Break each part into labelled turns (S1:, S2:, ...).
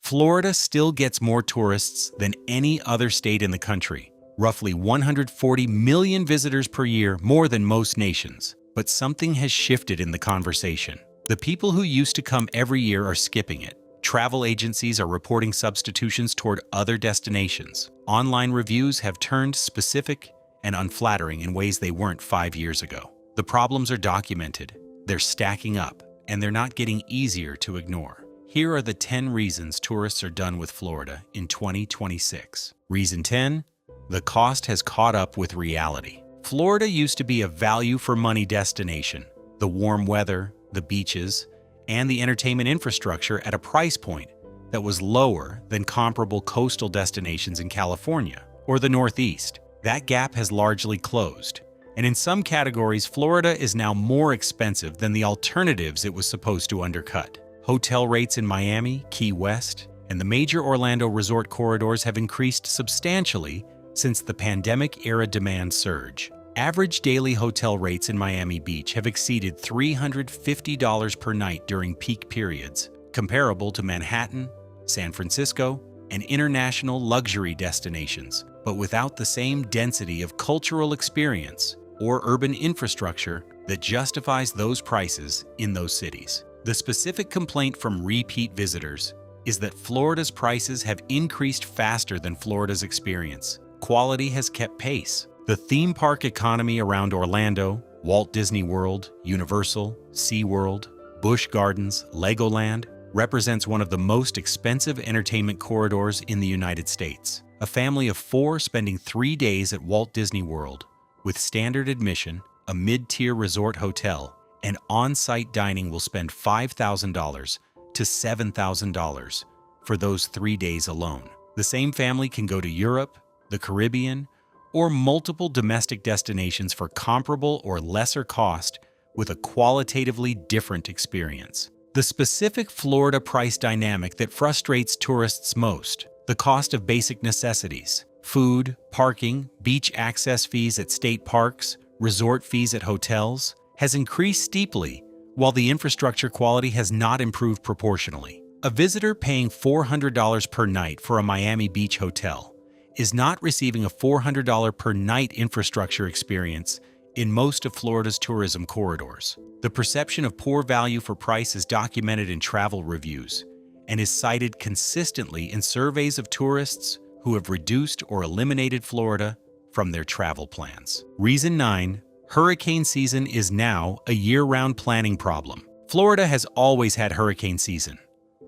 S1: Florida still gets more tourists than any other state in the country, roughly 140 million visitors per year, more than most nations. But something has shifted in the conversation. The people who used to come every year are skipping it. Travel agencies are reporting substitutions toward other destinations. Online reviews have turned specific and unflattering in ways they weren't 5 years ago. The problems are documented, they're stacking up, and they're not getting easier to ignore. Here are the 10 reasons tourists are done with Florida in 2026. Reason 10: the cost has caught up with reality. Florida used to be a value-for-money destination. The warm weather, the beaches, and the entertainment infrastructure at a price point that was lower than comparable coastal destinations in California or the Northeast. That gap has largely closed, and in some categories, Florida is now more expensive than the alternatives it was supposed to undercut. Hotel rates in Miami, Key West, and the major Orlando resort corridors have increased substantially since the pandemic-era demand surge. Average daily hotel rates in Miami Beach have exceeded $350 per night during peak periods, comparable to Manhattan, San Francisco, and international luxury destinations, but without the same density of cultural experience or urban infrastructure that justifies those prices in those cities. The specific complaint from repeat visitors is that Florida's prices have increased faster than Florida's experience. Quality has kept pace. The theme park economy around Orlando, Walt Disney World, Universal, SeaWorld, Busch Gardens, Legoland, represents one of the most expensive entertainment corridors in the United States. A family of 4 spending 3 days at Walt Disney World, with standard admission, a mid-tier resort hotel, and on-site dining will spend $5,000 to $7,000 for those 3 days alone. The same family can go to Europe, the Caribbean, or multiple domestic destinations for comparable or lesser cost with a qualitatively different experience. The specific Florida price dynamic that frustrates tourists most: the cost of basic necessities, food, parking, beach access fees at state parks, resort fees at hotels, has increased steeply, while the infrastructure quality has not improved proportionally. A visitor paying $400 per night for a Miami Beach hotel is not receiving a $400 per night infrastructure experience in most of Florida's tourism corridors. The perception of poor value for price is documented in travel reviews and is cited consistently in surveys of tourists who have reduced or eliminated Florida from their travel plans. Reason 9: hurricane season is now a year-round planning problem. Florida has always had hurricane season.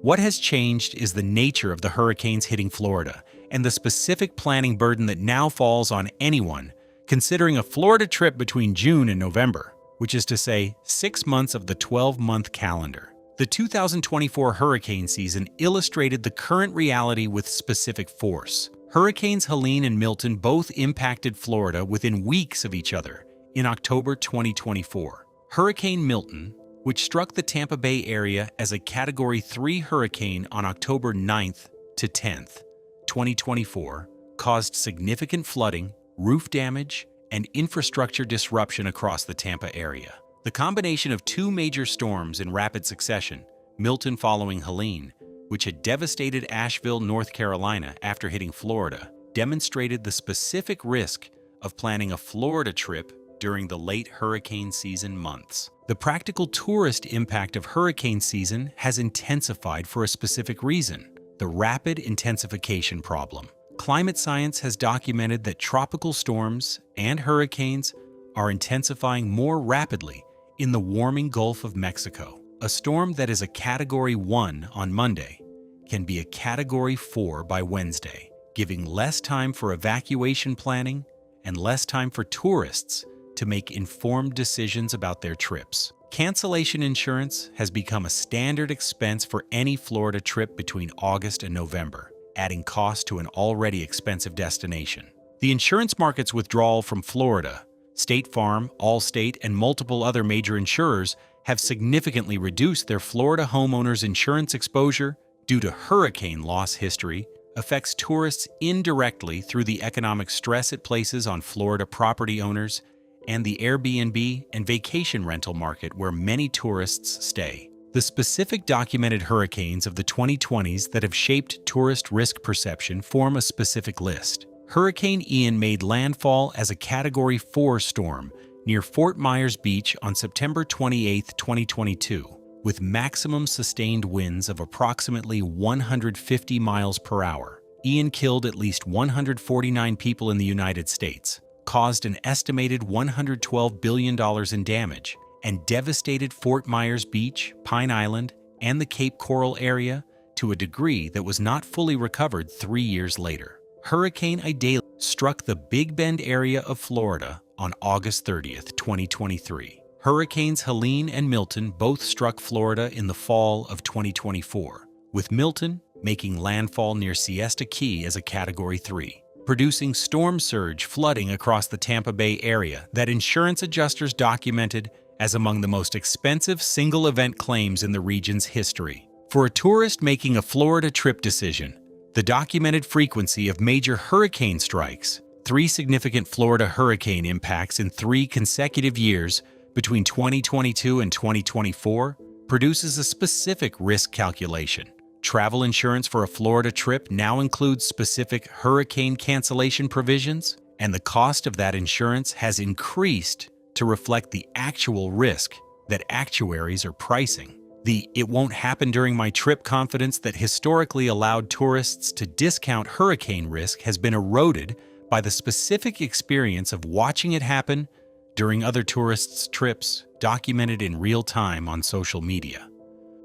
S1: What has changed is the nature of the hurricanes hitting Florida and the specific planning burden that now falls on anyone considering a Florida trip between June and November, which is to say 6 months of the 12-month calendar. The 2024 hurricane season illustrated the current reality with specific force. Hurricanes Helene and Milton both impacted Florida within weeks of each other in October 2024. Hurricane Milton, which struck the Tampa Bay area as a Category 3 hurricane on October 9th to 10th, 2024, caused significant flooding, roof damage, and infrastructure disruption across the Tampa area. The combination of 2 major storms in rapid succession, Milton following Helene, which had devastated Asheville, North Carolina after hitting Florida, demonstrated the specific risk of planning a Florida trip during the late hurricane season months. The practical tourist impact of hurricane season has intensified for a specific reason: the rapid intensification problem. Climate science has documented that tropical storms and hurricanes are intensifying more rapidly in the warming Gulf of Mexico. A storm that is a Category 1 on Monday can be a Category 4 by Wednesday, giving less time for evacuation planning and less time for tourists to make informed decisions about their trips. Cancellation insurance has become a standard expense for any Florida trip between August and November, adding cost to an already expensive destination. The insurance market's withdrawal from Florida, State Farm, Allstate, and multiple other major insurers have significantly reduced their Florida homeowners' insurance exposure due to hurricane loss history, affects tourists indirectly through the economic stress it places on Florida property owners and the Airbnb and vacation rental market where many tourists stay. The specific documented hurricanes of the 2020s that have shaped tourist risk perception form a specific list. Hurricane Ian made landfall as a Category 4 storm near Fort Myers Beach on September 28, 2022, with maximum sustained winds of approximately 150 miles per hour. Ian killed at least 149 people in the United States, caused an estimated $112 billion in damage, and devastated Fort Myers Beach, Pine Island, and the Cape Coral area to a degree that was not fully recovered 3 years later. Hurricane Idalia struck the Big Bend area of Florida on August 30, 2023. Hurricanes Helene and Milton both struck Florida in the fall of 2024, with Milton making landfall near Siesta Key as a Category 3, producing storm surge flooding across the Tampa Bay area that insurance adjusters documented as among the most expensive single-event claims in the region's history. For a tourist making a Florida trip decision, the documented frequency of major hurricane strikes, 3 significant Florida hurricane impacts in 3 consecutive years between 2022 and 2024, produces a specific risk calculation. Travel insurance for a Florida trip now includes specific hurricane cancellation provisions, and the cost of that insurance has increased to reflect the actual risk that actuaries are pricing. The "it won't happen during my trip" confidence that historically allowed tourists to discount hurricane risk has been eroded by the specific experience of watching it happen during other tourists' trips, documented in real time on social media.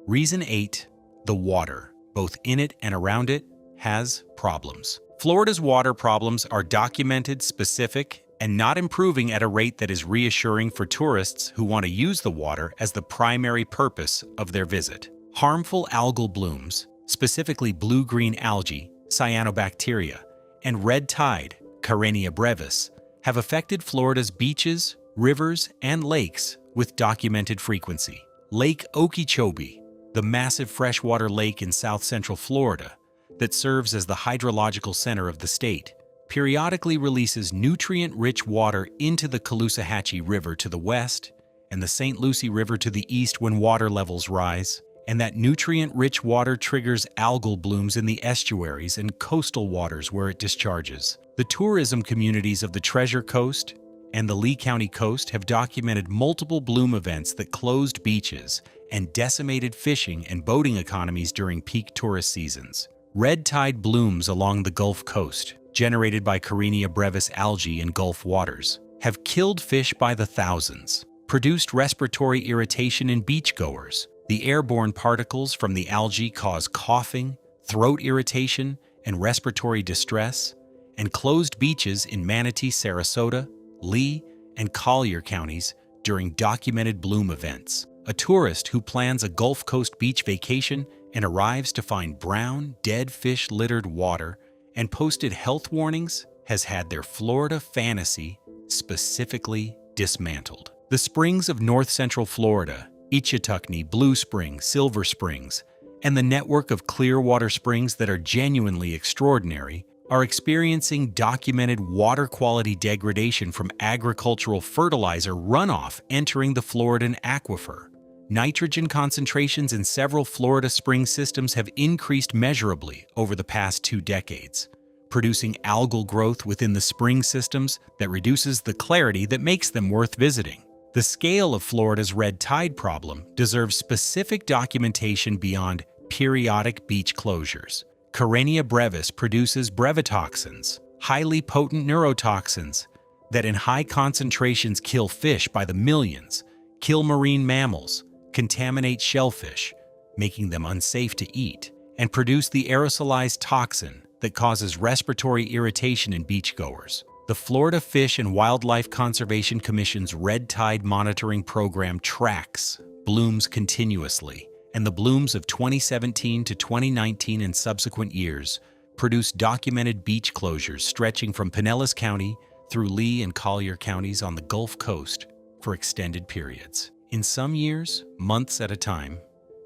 S1: Reason 8. The water, both in it and around it, has problems. Florida's water problems are documented, specific, and not improving at a rate that is reassuring for tourists who want to use the water as the primary purpose of their visit. Harmful algal blooms, specifically blue-green algae, cyanobacteria, and red tide, Karenia brevis, have affected Florida's beaches, rivers, and lakes with documented frequency. Lake Okeechobee, the massive freshwater lake in south-central Florida that serves as the hydrological center of the state, periodically releases nutrient-rich water into the Caloosahatchee River to the west and the St. Lucie River to the east when water levels rise, and that nutrient-rich water triggers algal blooms in the estuaries and coastal waters where it discharges. The tourism communities of the Treasure Coast and the Lee County coast have documented multiple bloom events that closed beaches and decimated fishing and boating economies during peak tourist seasons. Red tide blooms along the Gulf Coast, generated by Karenia brevis algae in Gulf waters, have killed fish by the thousands, produced respiratory irritation in beachgoers. The airborne particles from the algae cause coughing, throat irritation, and respiratory distress, and closed beaches in Manatee, Sarasota, Lee, and Collier counties during documented bloom events. A tourist who plans a Gulf Coast beach vacation and arrives to find brown, dead fish-littered water and posted health warnings has had their Florida fantasy specifically dismantled. The springs of north-central Florida, Ichetuckney, Blue Springs, Silver Springs, and the network of clear water springs that are genuinely extraordinary, are experiencing documented water quality degradation from agricultural fertilizer runoff entering the Floridan aquifer. Nitrogen concentrations in several Florida spring systems have increased measurably over the past 2 decades, producing algal growth within the spring systems that reduces the clarity that makes them worth visiting. The scale of Florida's red tide problem deserves specific documentation beyond periodic beach closures. Karenia brevis produces brevetoxins, highly potent neurotoxins that in high concentrations kill fish by the millions, kill marine mammals, contaminate shellfish, making them unsafe to eat, and produce the aerosolized toxin that causes respiratory irritation in beachgoers. The Florida Fish and Wildlife Conservation Commission's Red Tide Monitoring Program tracks blooms continuously, and the blooms of 2017 to 2019 and subsequent years produced documented beach closures stretching from Pinellas County through Lee and Collier counties on the Gulf Coast for extended periods. In some years, months at a time,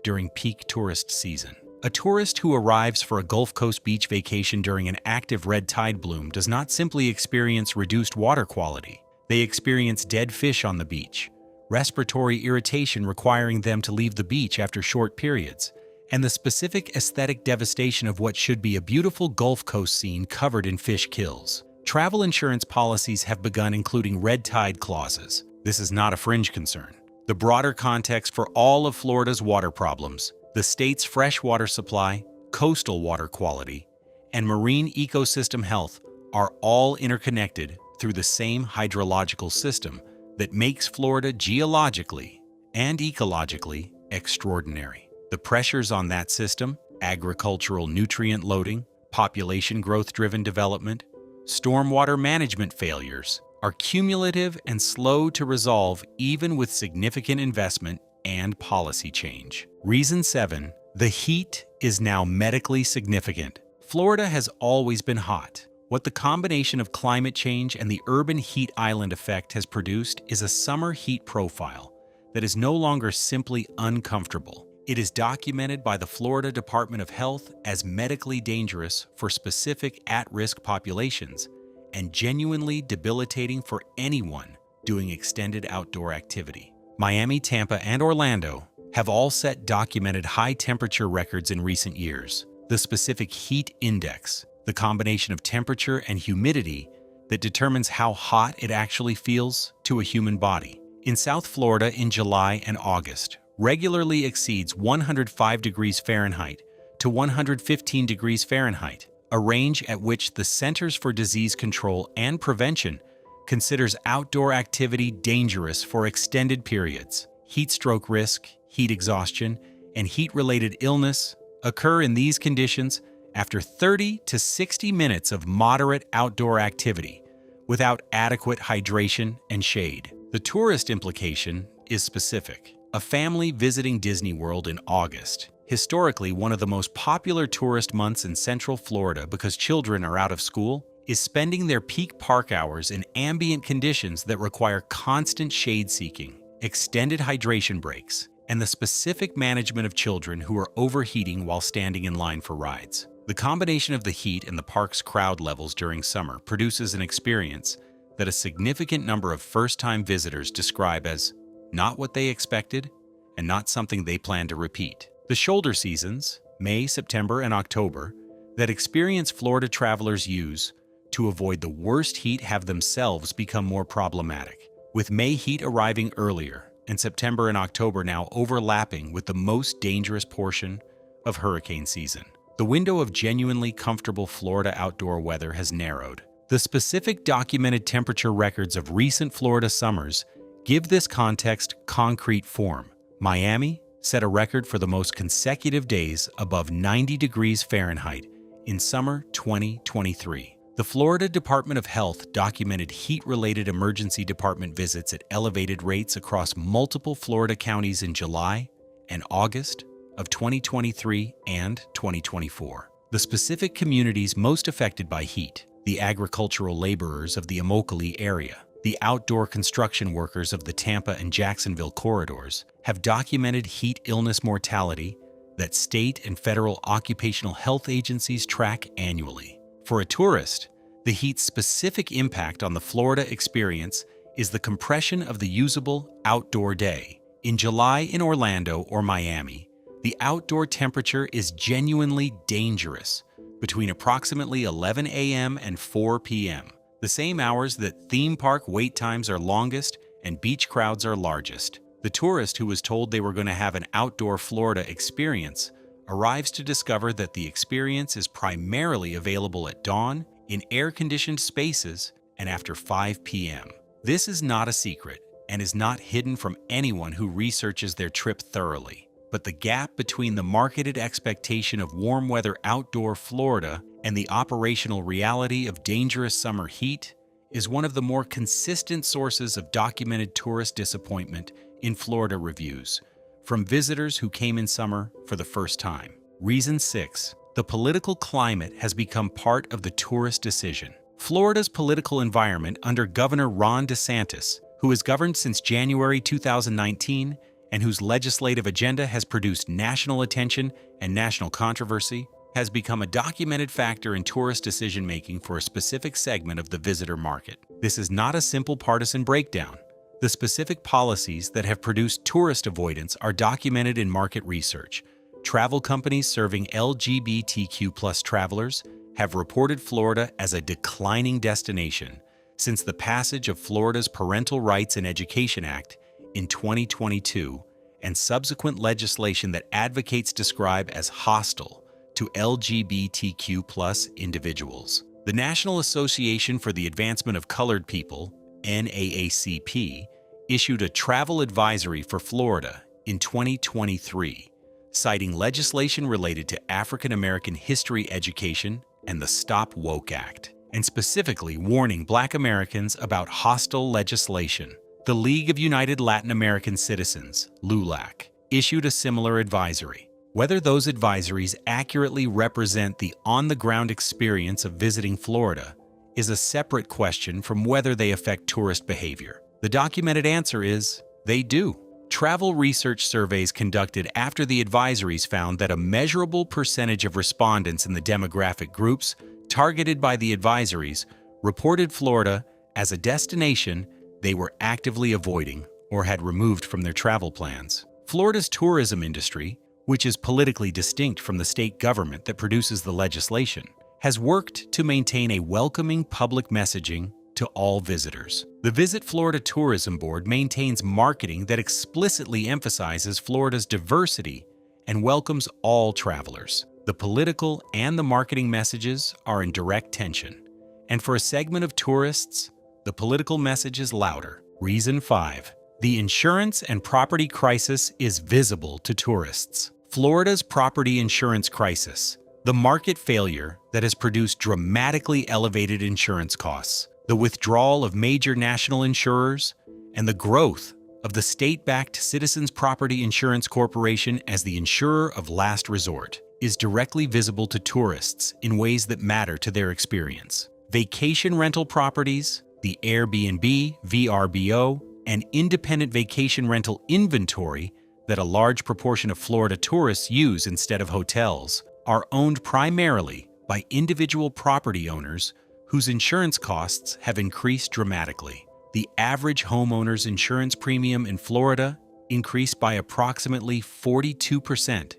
S1: during peak tourist season. A tourist who arrives for a Gulf Coast beach vacation during an active red tide bloom does not simply experience reduced water quality. They experience dead fish on the beach, respiratory irritation requiring them to leave the beach after short periods, and the specific aesthetic devastation of what should be a beautiful Gulf Coast scene covered in fish kills. Travel insurance policies have begun including red tide clauses. This is not a fringe concern. The broader context for all of Florida's water problems, the state's freshwater supply, coastal water quality, and marine ecosystem health are all interconnected through the same hydrological system that makes Florida geologically and ecologically extraordinary. The pressures on that system, agricultural nutrient loading, population growth-driven development, stormwater management failures, are cumulative and slow to resolve even with significant investment and policy change. Reason 7. The heat is now medically significant. Florida has always been hot. What the combination of climate change and the urban heat island effect has produced is a summer heat profile that is no longer simply uncomfortable. It is documented by the Florida Department of Health as medically dangerous for specific at-risk populations and genuinely debilitating for anyone doing extended outdoor activity. Miami, Tampa, and Orlando have all set documented high temperature records in recent years. The specific heat index, the combination of temperature and humidity that determines how hot it actually feels to a human body. In South Florida in July and August, regularly exceeds 105 degrees Fahrenheit to 115 degrees Fahrenheit, a range at which the Centers for Disease Control and Prevention considers outdoor activity dangerous for extended periods. Heat stroke risk, heat exhaustion, and heat-related illness occur in these conditions after 30 to 60 minutes of moderate outdoor activity without adequate hydration and shade. The tourist implication is specific. A family visiting Disney World in August, historically one of the most popular tourist months in Central Florida because children are out of school, is spending their peak park hours in ambient conditions that require constant shade seeking, extended hydration breaks, and the specific management of children who are overheating while standing in line for rides. The combination of the heat and the park's crowd levels during summer produces an experience that a significant number of first-time visitors describe as not what they expected and not something they plan to repeat. The shoulder seasons, May, September, and October, that experienced Florida travelers use to avoid the worst heat have themselves become more problematic, with May heat arriving earlier and September and October now overlapping with the most dangerous portion of hurricane season. The window of genuinely comfortable Florida outdoor weather has narrowed. The specific documented temperature records of recent Florida summers give this context concrete form. Miami set a record for the most consecutive days above 90 degrees Fahrenheit in summer 2023. The Florida Department of Health documented heat-related emergency department visits at elevated rates across multiple Florida counties in July and August of 2023 and 2024. The specific communities most affected by heat, the agricultural laborers of the Immokalee area, the outdoor construction workers of the Tampa and Jacksonville corridors, have documented heat illness mortality that state and federal occupational health agencies track annually. For a tourist, the heat's specific impact on the Florida experience is the compression of the usable outdoor day. In July in Orlando or Miami, the outdoor temperature is genuinely dangerous between approximately 11 a.m. and 4 p.m., the same hours that theme park wait times are longest and beach crowds are largest. The tourist who was told they were going to have an outdoor Florida experience arrives to discover that the experience is primarily available at dawn, in air-conditioned spaces, and after 5 p.m. This is not a secret and is not hidden from anyone who researches their trip thoroughly. But the gap between the marketed expectation of warm weather outdoor Florida and the operational reality of dangerous summer heat is one of the more consistent sources of documented tourist disappointment in Florida reviews from visitors who came in summer for the first time. Reason 6. The political climate has become part of the tourist decision. Florida's political environment under Governor Ron DeSantis, who has governed since January 2019 and whose legislative agenda has produced national attention and national controversy, has become a documented factor in tourist decision-making for a specific segment of the visitor market. This is not a simple partisan breakdown, The specific policies that have produced tourist avoidance are documented in market research. Travel companies serving LGBTQ+ travelers have reported Florida as a declining destination since the passage of Florida's Parental Rights in Education Act in 2022 and subsequent legislation that advocates describe as hostile to LGBTQ+ individuals. The National Association for the Advancement of Colored People, NAACP, issued a travel advisory for Florida in 2023, citing legislation related to African American history education and the Stop Woke Act, and specifically warning Black Americans about hostile legislation. The League of United Latin American Citizens, LULAC, issued a similar advisory. Whether those advisories accurately represent the on-the-ground experience of visiting Florida is a separate question from whether they affect tourist behavior. The documented answer is, they do. Travel research surveys conducted after the advisories found that a measurable percentage of respondents in the demographic groups targeted by the advisories reported Florida as a destination they were actively avoiding or had removed from their travel plans. Florida's tourism industry, which is politically distinct from the state government that produces the legislation, has worked to maintain a welcoming public messaging to all visitors. The Visit Florida Tourism Board maintains marketing that explicitly emphasizes Florida's diversity and welcomes all travelers. The political and the marketing messages are in direct tension, and for a segment of tourists, the political message is louder. Reason 5. The insurance and property crisis is visible to tourists. Florida's property insurance crisis, the market failure that has produced dramatically elevated insurance costs, the withdrawal of major national insurers, and the growth of the state-backed Citizens Property Insurance Corporation as the insurer of last resort, is directly visible to tourists in ways that matter to their experience. Vacation rental properties, the Airbnb, VRBO, and independent vacation rental inventory that a large proportion of Florida tourists use instead of hotels are owned primarily by individual property owners whose insurance costs have increased dramatically. The average homeowner's insurance premium in Florida increased by approximately 42%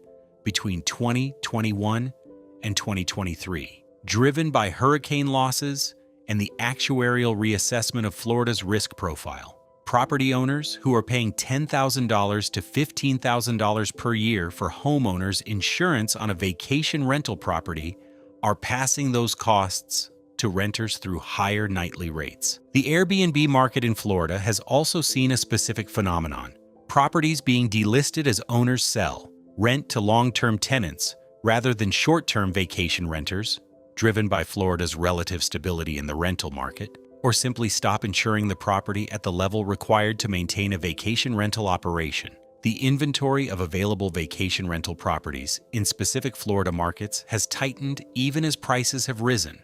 S1: between 2021 and 2023, driven by hurricane losses and the actuarial reassessment of Florida's risk profile. Property owners who are paying $10,000 to $15,000 per year for homeowners insurance on a vacation rental property are passing those costs to renters through higher nightly rates. The Airbnb market in Florida has also seen a specific phenomenon: properties being delisted as owners sell, rent to long-term tenants rather than short-term vacation renters, driven by Florida's relative stability in the rental market, or simply stop insuring the property at the level required to maintain a vacation rental operation. The inventory of available vacation rental properties in specific Florida markets has tightened even as prices have risen,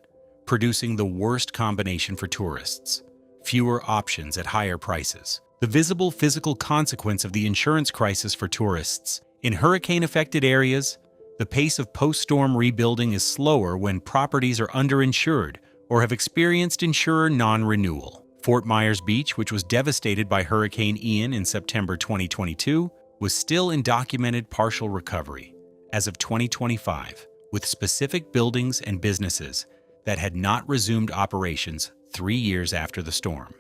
S1: producing the worst combination for tourists: fewer options at higher prices. The visible physical consequence of the insurance crisis for tourists: in hurricane-affected areas, the pace of post-storm rebuilding is slower when properties are underinsured or have experienced insurer non-renewal. Fort Myers Beach, which was devastated by Hurricane Ian in September 2022, was still in documented partial recovery as of 2025, with specific buildings and businesses that had not resumed operations 3 years after the storm.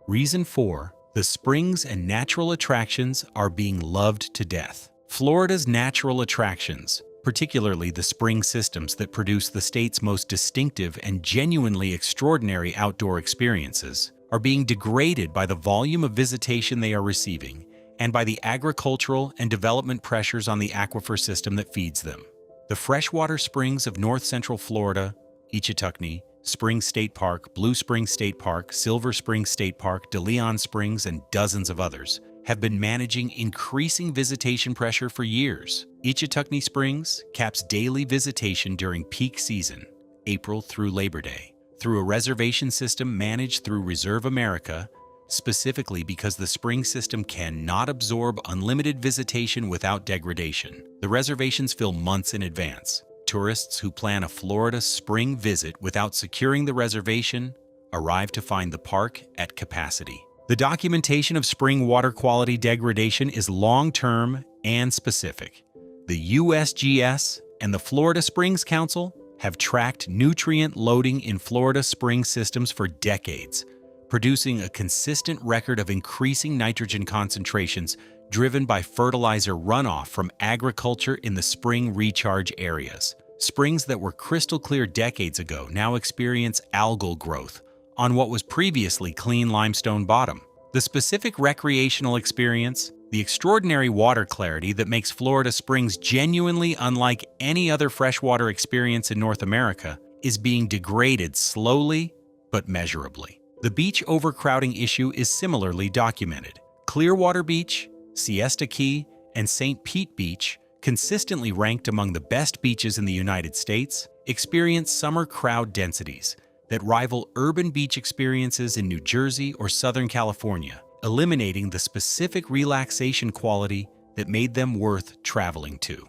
S1: Reason 4. The springs and natural attractions are being loved to death. Florida's natural attractions, particularly the spring systems that produce the state's most distinctive and genuinely extraordinary outdoor experiences, are being degraded by the volume of visitation they are receiving and by the agricultural and development pressures on the aquifer system that feeds them. The freshwater springs of north-central Florida, Ichitucknee, Springs State Park, Blue Springs State Park, Silver Springs State Park, De Leon Springs, and dozens of others have been managing increasing visitation pressure for years. Ichitucknee Springs caps daily visitation during peak season, April through Labor Day, through a reservation system managed through Reserve America, specifically because the spring system cannot absorb unlimited visitation without degradation. The reservations fill months in advance. Tourists who plan a Florida spring visit without securing the reservation arrive to find the park at capacity. The documentation of spring water quality degradation is long-term and specific. The USGS and the Florida Springs Council have tracked nutrient loading in Florida spring systems for decades, producing a consistent record of increasing nitrogen concentrations driven by fertilizer runoff from agriculture in the spring recharge areas. Springs that were crystal clear decades ago now experience algal growth on what was previously clean limestone bottom. The specific recreational experience, the extraordinary water clarity that makes Florida springs genuinely unlike any other freshwater experience in North America, is being degraded slowly but measurably. The beach overcrowding issue is similarly documented. Clearwater Beach, Siesta Key, and St. Pete Beach, consistently ranked among the best beaches in the United States, experience summer crowd densities that rival urban beach experiences in New Jersey or Southern California, eliminating the specific relaxation quality that made them worth traveling to.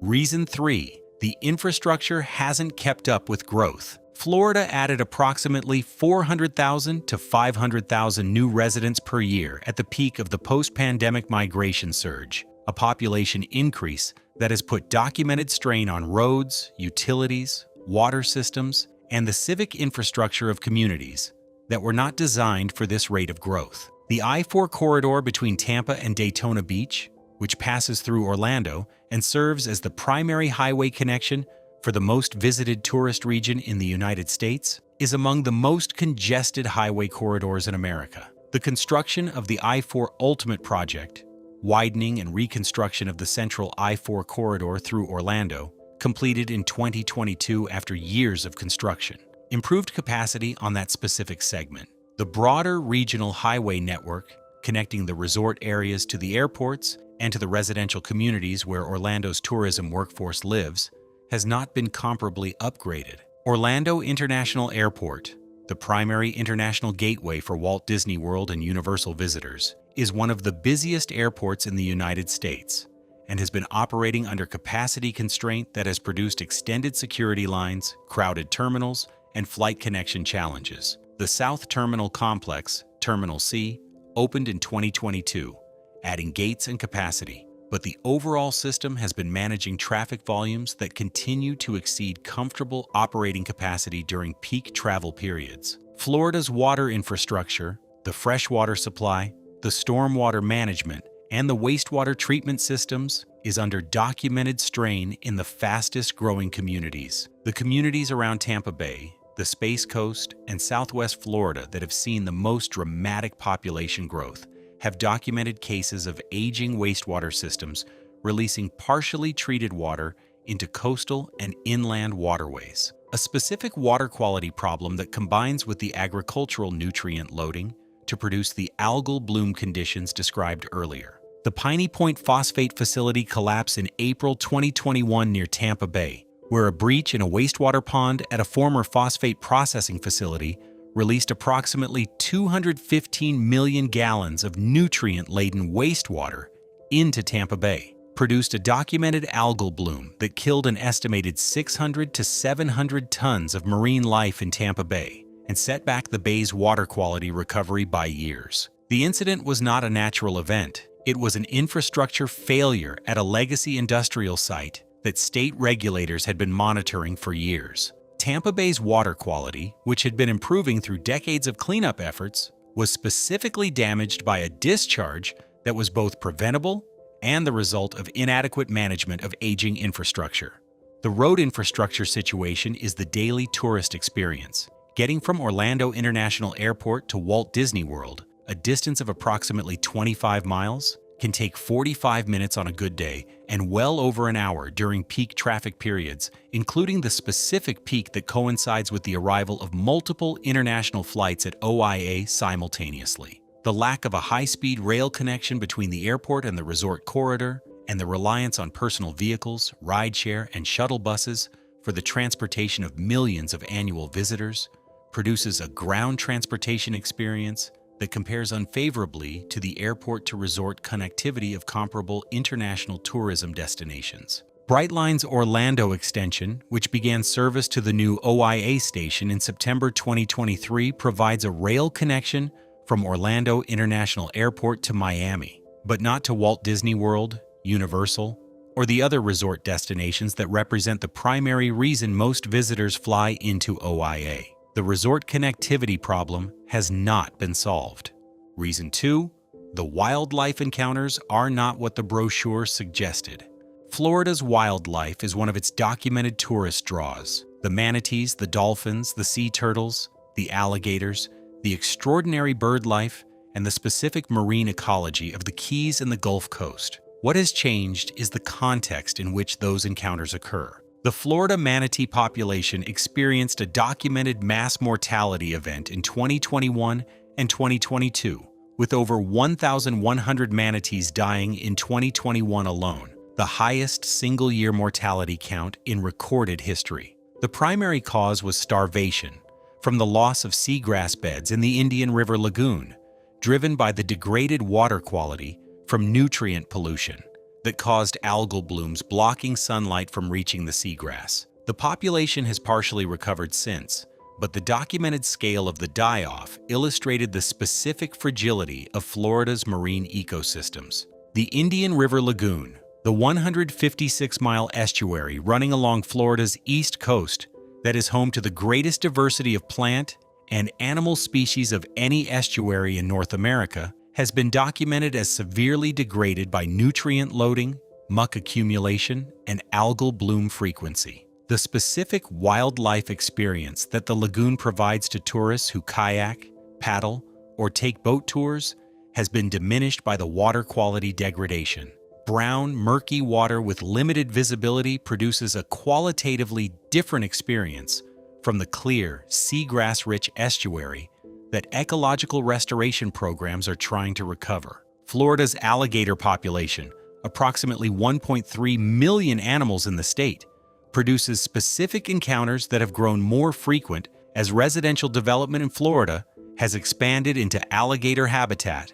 S1: Reason 3. The infrastructure hasn't kept up with growth. Florida added approximately 400,000 to 500,000 new residents per year at the peak of the post-pandemic migration surge, a population increase that has put documented strain on roads, utilities, water systems, and the civic infrastructure of communities that were not designed for this rate of growth. The I-4 corridor between Tampa and Daytona Beach, which passes through Orlando and serves as the primary highway connection for the most visited tourist region in the United States, is among the most congested highway corridors in America. The construction of the I-4 Ultimate Project, widening and reconstruction of the central I-4 corridor through Orlando, completed in 2022 after years of construction, improved capacity on that specific segment. The broader regional highway network, connecting the resort areas to the airports and to the residential communities where Orlando's tourism workforce lives, has not been comparably upgraded. Orlando International Airport, the primary international gateway for Walt Disney World and Universal visitors, is one of the busiest airports in the United States and has been operating under capacity constraint that has produced extended security lines, crowded terminals, and flight connection challenges. The South Terminal Complex, Terminal C, opened in 2022, adding gates and capacity, but the overall system has been managing traffic volumes that continue to exceed comfortable operating capacity during peak travel periods. Florida's water infrastructure, the freshwater supply, the stormwater management, and the wastewater treatment systems is under documented strain in the fastest-growing communities. The communities around Tampa Bay, the Space Coast, and Southwest Florida that have seen the most dramatic population growth have documented cases of aging wastewater systems releasing partially treated water into coastal and inland waterways. A specific water quality problem that combines with the agricultural nutrient loading to produce the algal bloom conditions described earlier. The Piney Point Phosphate Facility collapsed in April 2021 near Tampa Bay, where a breach in a wastewater pond at a former phosphate processing facility released approximately 215 million gallons of nutrient-laden wastewater into Tampa Bay, produced a documented algal bloom that killed an estimated 600 to 700 tons of marine life in Tampa Bay and set back the bay's water quality recovery by years. The incident was not a natural event. It was an infrastructure failure at a legacy industrial site that state regulators had been monitoring for years. Tampa Bay's water quality, which had been improving through decades of cleanup efforts, was specifically damaged by a discharge that was both preventable and the result of inadequate management of aging infrastructure. The road infrastructure situation is the daily tourist experience. Getting from Orlando International Airport to Walt Disney World, a distance of approximately 25 miles, can take 45 minutes on a good day and well over an hour during peak traffic periods, including the specific peak that coincides with the arrival of multiple international flights at OIA simultaneously. The lack of a high-speed rail connection between the airport and the resort corridor, and the reliance on personal vehicles, rideshare, and shuttle buses for the transportation of millions of annual visitors, produces a ground transportation experience that compares unfavorably to the airport-to-resort connectivity of comparable international tourism destinations. Brightline's Orlando extension, which began service to the new OIA station in September 2023, provides a rail connection from Orlando International Airport to Miami, but not to Walt Disney World, Universal, or the other resort destinations that represent the primary reason most visitors fly into OIA. The resort connectivity problem has not been solved. Reason 2, the wildlife encounters are not what the brochure suggested. Florida's wildlife is one of its documented tourist draws. The manatees, the dolphins, the sea turtles, the alligators, the extraordinary bird life, and the specific marine ecology of the Keys and the Gulf Coast. What has changed is the context in which those encounters occur. The Florida manatee population experienced a documented mass mortality event in 2021 and 2022, with over 1,100 manatees dying in 2021 alone, the highest single-year mortality count in recorded history. The primary cause was starvation, from the loss of seagrass beds in the Indian River Lagoon, driven by the degraded water quality from nutrient pollution that caused algal blooms blocking sunlight from reaching the seagrass. The population has partially recovered since, but the documented scale of the die-off illustrated the specific fragility of Florida's marine ecosystems. The Indian River Lagoon, the 156-mile estuary running along Florida's east coast that is home to the greatest diversity of plant and animal species of any estuary in North America, has been documented as severely degraded by nutrient loading, muck accumulation, and algal bloom frequency. The specific wildlife experience that the lagoon provides to tourists who kayak, paddle, or take boat tours has been diminished by the water quality degradation. Brown, murky water with limited visibility produces a qualitatively different experience from the clear, seagrass-rich estuary that ecological restoration programs are trying to recover. Florida's alligator population, approximately 1.3 million animals in the state, produces specific encounters that have grown more frequent as residential development in Florida has expanded into alligator habitat.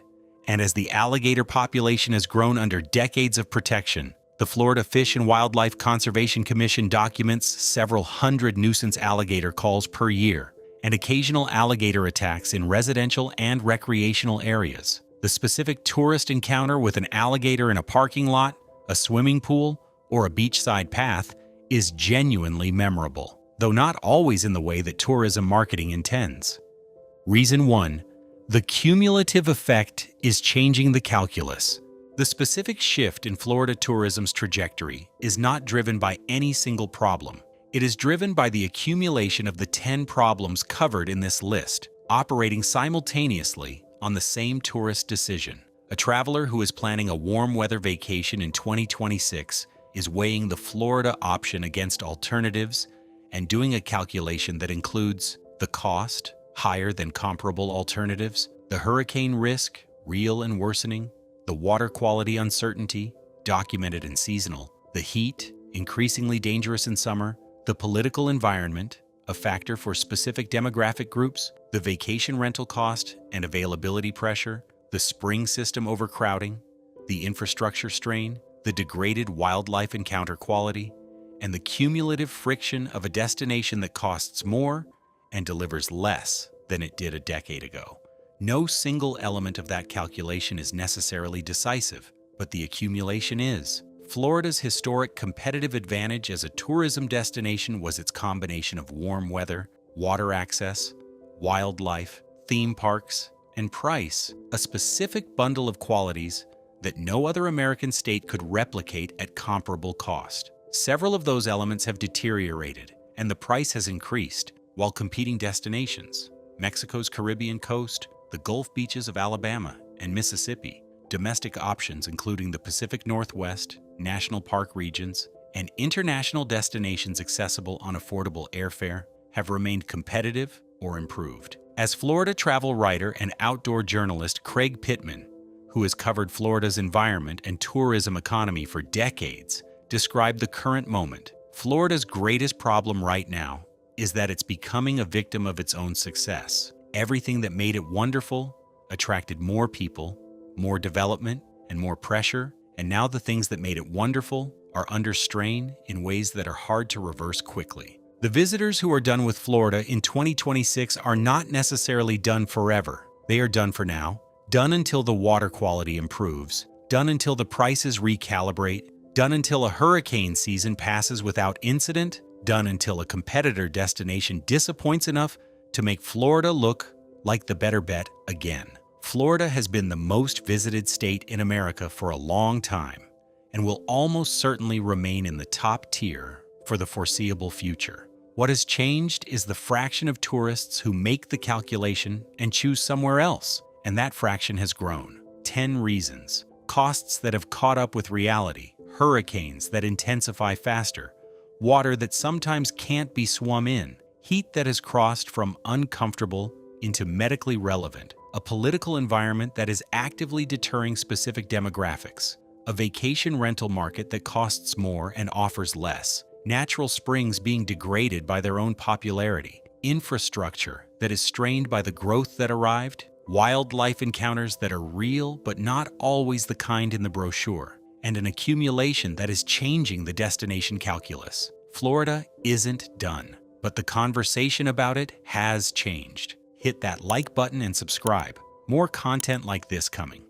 S1: And as the alligator population has grown under decades of protection, the Florida Fish and Wildlife Conservation Commission documents several hundred nuisance alligator calls per year and occasional alligator attacks in residential and recreational areas. The specific tourist encounter with an alligator in a parking lot, a swimming pool, or a beachside path is genuinely memorable, though not always in the way that tourism marketing intends. Reason 1. The cumulative effect is changing the calculus. The specific shift in Florida tourism's trajectory is not driven by any single problem. It is driven by the accumulation of the 10 problems covered in this list, operating simultaneously on the same tourist decision. A traveler who is planning a warm weather vacation in 2026 is weighing the Florida option against alternatives and doing a calculation that includes the cost, higher than comparable alternatives, the hurricane risk, real and worsening, the water quality uncertainty, documented and seasonal, the heat, increasingly dangerous in summer, the political environment, a factor for specific demographic groups, the vacation rental cost and availability pressure, the spring system overcrowding, the infrastructure strain, the degraded wildlife encounter quality, and the cumulative friction of a destination that costs more and delivers less than it did a decade ago. No single element of that calculation is necessarily decisive, but the accumulation is. Florida's historic competitive advantage as a tourism destination was its combination of warm weather, water access, wildlife, theme parks, and price, a specific bundle of qualities that no other American state could replicate at comparable cost. Several of those elements have deteriorated, and the price has increased, while competing destinations, Mexico's Caribbean coast, the Gulf beaches of Alabama and Mississippi, domestic options including the Pacific Northwest, national park regions, and international destinations accessible on affordable airfare have remained competitive or improved. As Florida travel writer and outdoor journalist Craig Pittman, who has covered Florida's environment and tourism economy for decades, described the current moment, Florida's greatest problem right now is that it's becoming a victim of its own success. Everything that made it wonderful attracted more people, more development, and more pressure, and now the things that made it wonderful are under strain in ways that are hard to reverse quickly. The visitors who are done with Florida in 2026 are not necessarily done forever. They are done for now, done until the water quality improves, done until the prices recalibrate, done until a hurricane season passes without incident, done until a competitor destination disappoints enough to make Florida look like the better bet again. Florida has been the most visited state in America for a long time and will almost certainly remain in the top tier for the foreseeable future. What has changed is the fraction of tourists who make the calculation and choose somewhere else, and that fraction has grown. 10 reasons. Costs that have caught up with reality, hurricanes that intensify faster, water that sometimes can't be swum in, heat that has crossed from uncomfortable into medically relevant, a political environment that is actively deterring specific demographics, a vacation rental market that costs more and offers less, natural springs being degraded by their own popularity, infrastructure that is strained by the growth that arrived, wildlife encounters that are real but not always the kind in the brochure, and an accumulation that is changing the destination calculus. Florida isn't done, but the conversation about it has changed. Hit that like button and subscribe. More content like this coming.